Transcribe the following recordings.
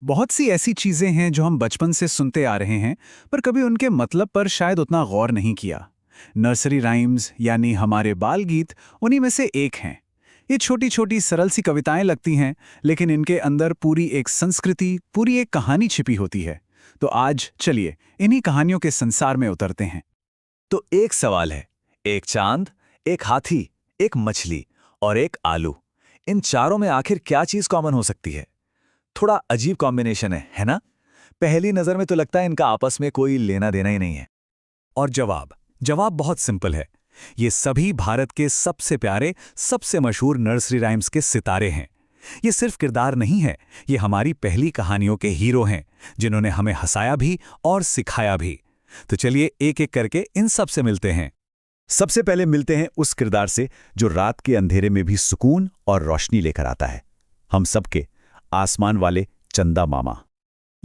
बहुत सी ऐसी चीजें हैं जो हम बचपन से सुनते आ रहे हैं, पर कभी उनके मतलब पर शायद उतना गौर नहीं किया। नर्सरी राइम्स यानी हमारे बाल गीत उन्हीं में से एक हैं। ये छोटी छोटी सरल सी कविताएं लगती हैं, लेकिन इनके अंदर पूरी एक संस्कृति, पूरी एक कहानी छिपी होती है। तो आज चलिए इन्हीं कहानियों के संसार में उतरते हैं। तो एक सवाल है। एक चांद, एक हाथी, एक मछली और एक आलू। इन चारों में आखिर क्या चीज कॉमन हो सकती है? थोड़ा अजीब कॉम्बिनेशन है ना? पहली नजर में तो लगता है इनका आपस में कोई लेना देना ही नहीं है। और जवाब जवाब बहुत सिंपल है। ये सभी भारत के सबसे प्यारे, सबसे मशहूर नर्सरी राइम्स के सितारे हैं। ये सिर्फ किरदार नहीं है, ये हमारी पहली कहानियों के हीरो हैं, जिन्होंने हमें हंसाया भी और सिखाया भी। तो चलिए एक एक करके इन सब से मिलते हैं। सबसे पहले मिलते हैं उस किरदार से जो रात के अंधेरे में भी सुकून और रोशनी लेकर आता है। हम सबके आसमान वाले चंदा मामा।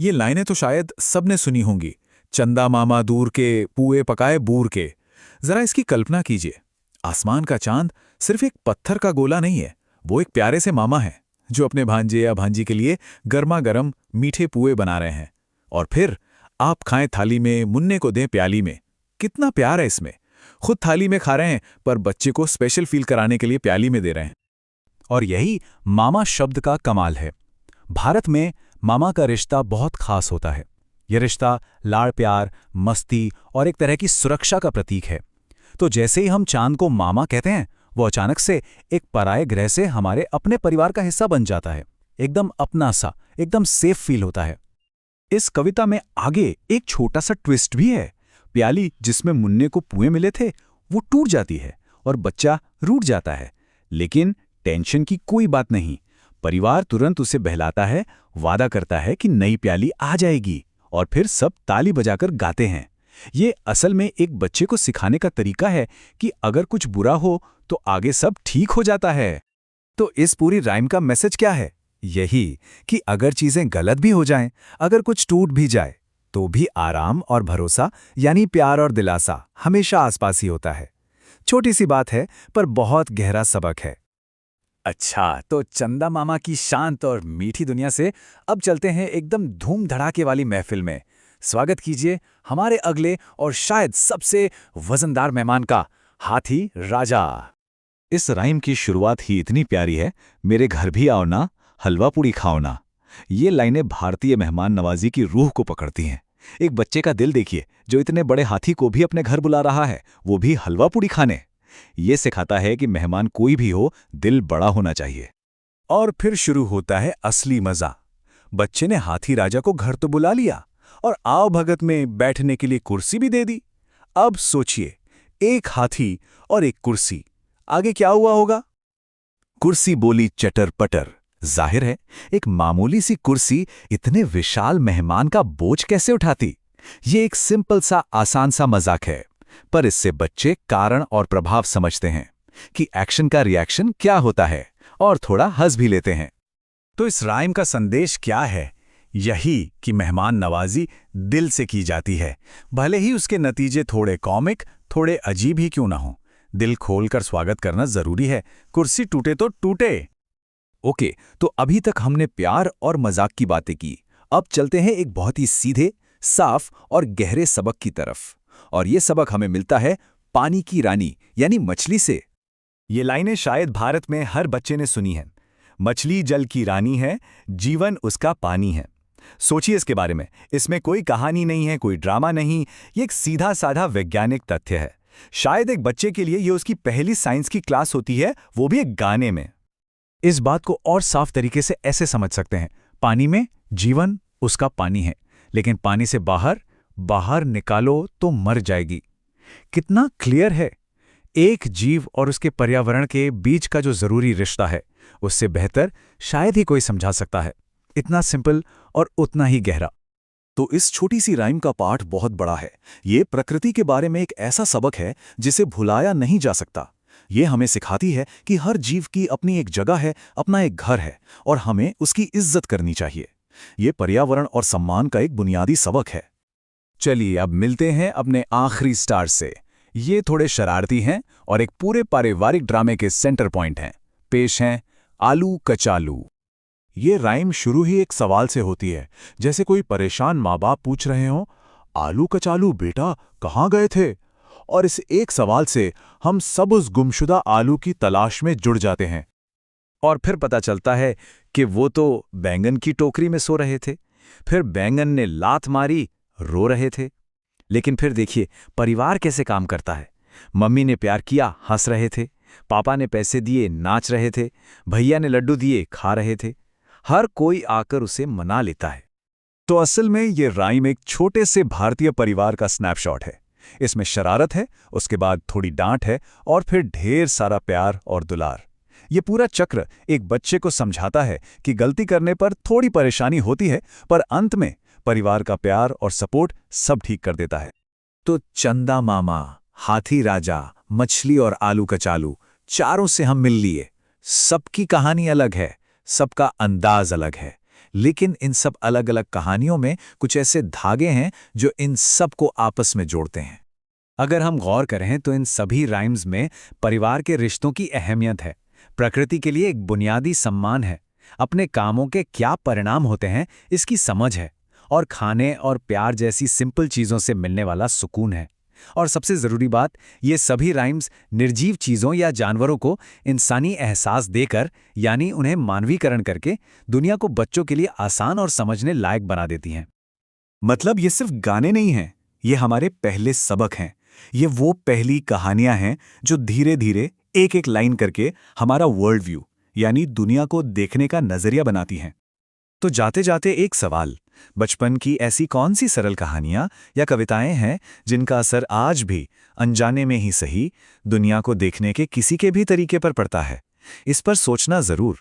ये लाइनें तो शायद सबने सुनी होंगी। चंदा मामा दूर के, पुए पकाए बूर के। जरा इसकी कल्पना कीजिए। आसमान का चांद सिर्फ एक पत्थर का गोला नहीं है, वो एक प्यारे से मामा है जो अपने भांजे या भांजी के लिए गर्मा गर्म मीठे पुए बना रहे हैं। और फिर आप खाएं थाली में, मुन्ने को दें प्याली में। कितना प्यार है इसमें। खुद थाली में खा रहे हैं, पर बच्चे को स्पेशल फील कराने के लिए प्याली में दे रहे हैं। और यही मामा शब्द का कमाल है। भारत में मामा का रिश्ता बहुत खास होता है। यह रिश्ता लाड़ प्यार, मस्ती और एक तरह की सुरक्षा का प्रतीक है। तो जैसे ही हम चांद को मामा कहते हैं, वो अचानक से एक पराये ग्रह से हमारे अपने परिवार का हिस्सा बन जाता है। एकदम अपना सा, एकदम सेफ फील होता है। इस कविता में आगे एक छोटा सा ट्विस्ट भी है। प्याली जिसमें मुन्ने को पुए मिले थे, वो टूट जाती है और बच्चा रूठ जाता है। लेकिन टेंशन की कोई बात नहीं। परिवार तुरंत उसे बहलाता है, वादा करता है कि नई प्याली आ जाएगी, और फिर सब ताली बजाकर गाते हैं। ये असल में एक बच्चे को सिखाने का तरीका है कि अगर कुछ बुरा हो तो आगे सब ठीक हो जाता है। तो इस पूरी राइम का मैसेज क्या है? यही कि अगर चीजें गलत भी हो जाएं, अगर कुछ टूट भी जाए, तो भी आराम और भरोसा यानी प्यार और दिलासा हमेशा आसपास ही होता है। छोटी सी बात है, पर बहुत गहरा सबक है। अच्छा, तो चंदा मामा की शांत और मीठी दुनिया से अब चलते हैं एकदम धूम धड़ाके वाली महफिल में। स्वागत कीजिए हमारे अगले और शायद सबसे वजनदार मेहमान का, हाथी राजा। इस राइम की शुरुआत ही इतनी प्यारी है। मेरे घर भी आओ ना, हलवा पूड़ी खाओ ना। ये लाइनें भारतीय मेहमान नवाजी की रूह को पकड़ती हैं। एक बच्चे का दिल देखिए, जो इतने बड़े हाथी को भी अपने घर बुला रहा है, वो भी हलवा पूड़ी खाने। ये सिखाता है कि मेहमान कोई भी हो, दिल बड़ा होना चाहिए। और फिर शुरू होता है असली मजा। बच्चे ने हाथी राजा को घर तो बुला लिया और आओ भगत में बैठने के लिए कुर्सी भी दे दी। अब सोचिए, एक हाथी और एक कुर्सी, आगे क्या हुआ होगा? कुर्सी बोली चटर पटर। जाहिर है, एक मामूली सी कुर्सी इतने विशाल मेहमान का बोझ कैसे उठाती? ये एक सिंपल सा, आसान सा मजाक है, पर इससे बच्चे कारण और प्रभाव समझते हैं कि एक्शन का रिएक्शन क्या होता है, और थोड़ा हंस भी लेते हैं। तो इस राइम का संदेश क्या है? यही कि मेहमान नवाजी दिल से की जाती है, भले ही उसके नतीजे थोड़े कॉमिक, थोड़े अजीब ही क्यों ना हो। दिल खोलकर स्वागत करना जरूरी है, कुर्सी टूटे तो टूटे। ओके, तो अभी तक हमने प्यार और मजाक की बातें की। अब चलते हैं एक बहुत ही सीधे, साफ और गहरे सबक की तरफ। और ये सबक हमें मिलता है पानी की रानी यानी मछली से। ये लाइनें शायद भारत में हर बच्चे ने सुनी हैं। मछली जल की रानी है, जीवन उसका पानी है। सोचिए इसके बारे में। इसमें कोई कहानी नहीं है, कोई ड्रामा नहीं। ये एक सीधा साधा वैज्ञानिक तथ्य है। शायद एक बच्चे के लिए ये उसकी पहली साइंस की क्लास होती है, वो भी एक गाने में। इस बात को और साफ तरीके से ऐसे समझ सकते हैं। पानी में जीवन उसका पानी है, लेकिन पानी से बाहर बाहर निकालो तो मर जाएगी। कितना क्लियर है। एक जीव और उसके पर्यावरण के बीच का जो जरूरी रिश्ता है, उससे बेहतर शायद ही कोई समझा सकता है। इतना सिंपल और उतना ही गहरा। तो इस छोटी सी राइम का पाठ बहुत बड़ा है। ये प्रकृति के बारे में एक ऐसा सबक है जिसे भुलाया नहीं जा सकता। ये हमें सिखाती है कि हर जीव की अपनी एक जगह है, अपना एक घर है, और हमें उसकी इज्जत करनी चाहिए। ये पर्यावरण और सम्मान का एक बुनियादी सबक है। चलिए अब मिलते हैं अपने आखिरी स्टार से। ये थोड़े शरारती हैं और एक पूरे पारिवारिक ड्रामे के सेंटर पॉइंट हैं। पेश हैं आलू कचालू। ये राइम शुरू ही एक सवाल से होती है, जैसे कोई परेशान माँ बाप पूछ रहे हों, आलू कचालू बेटा कहाँ गए थे? और इस एक सवाल से हम सब उस गुमशुदा आलू की तलाश में जुड़ जाते हैं। और फिर पता चलता है कि वो तो बैंगन की टोकरी में सो रहे थे। फिर बैंगन ने लात मारी, रो रहे थे। लेकिन फिर देखिए परिवार कैसे काम करता है। मम्मी ने प्यार किया, हंस रहे थे। पापा ने पैसे दिए, नाच रहे थे। भैया ने लड्डू दिए, खा रहे थे। हर कोई आकर उसे मना लेता है। तो असल में ये राइम एक छोटे से भारतीय परिवार का स्नैपशॉट है। इसमें शरारत है, उसके बाद थोड़ी डांट है और फिर ढेर सारा प्यार और दुलार। ये पूरा चक्र एक बच्चे को समझाता है कि गलती करने पर थोड़ी परेशानी होती है, पर अंत में परिवार का प्यार और सपोर्ट सब ठीक कर देता है। तो चंदा मामा, हाथी राजा, मछली और आलू कचालू, चारों से हम मिल लिए। सबकी कहानी अलग है, सबका अंदाज अलग है, लेकिन इन सब अलग अलग कहानियों में कुछ ऐसे धागे हैं जो इन सबको आपस में जोड़ते हैं। अगर हम गौर करें तो इन सभी राइम्स में परिवार के रिश्तों की अहमियत है। प्रकृति के लिए एक बुनियादी सम्मान है। अपने कामों के क्या परिणाम होते हैं इसकी समझ है। और खाने और प्यार जैसी सिंपल चीज़ों से मिलने वाला सुकून है। और सबसे ज़रूरी बात, ये सभी राइम्स निर्जीव चीज़ों या जानवरों को इंसानी एहसास देकर, यानी उन्हें मानवीकरण करके, दुनिया को बच्चों के लिए आसान और समझने लायक बना देती हैं। मतलब ये सिर्फ गाने नहीं हैं, ये हमारे पहले सबक हैं। ये वो पहली कहानियां हैं जो धीरे धीरे एक एक लाइन करके हमारा वर्ल्ड व्यू यानी दुनिया को देखने का नजरिया बनाती हैं। तो जाते जाते एक सवाल, बचपन की ऐसी कौन सी सरल कहानियां या कविताएं हैं जिनका असर आज भी अनजाने में ही सही दुनिया को देखने के किसी के भी तरीके पर पड़ता है? इस पर सोचना जरूर।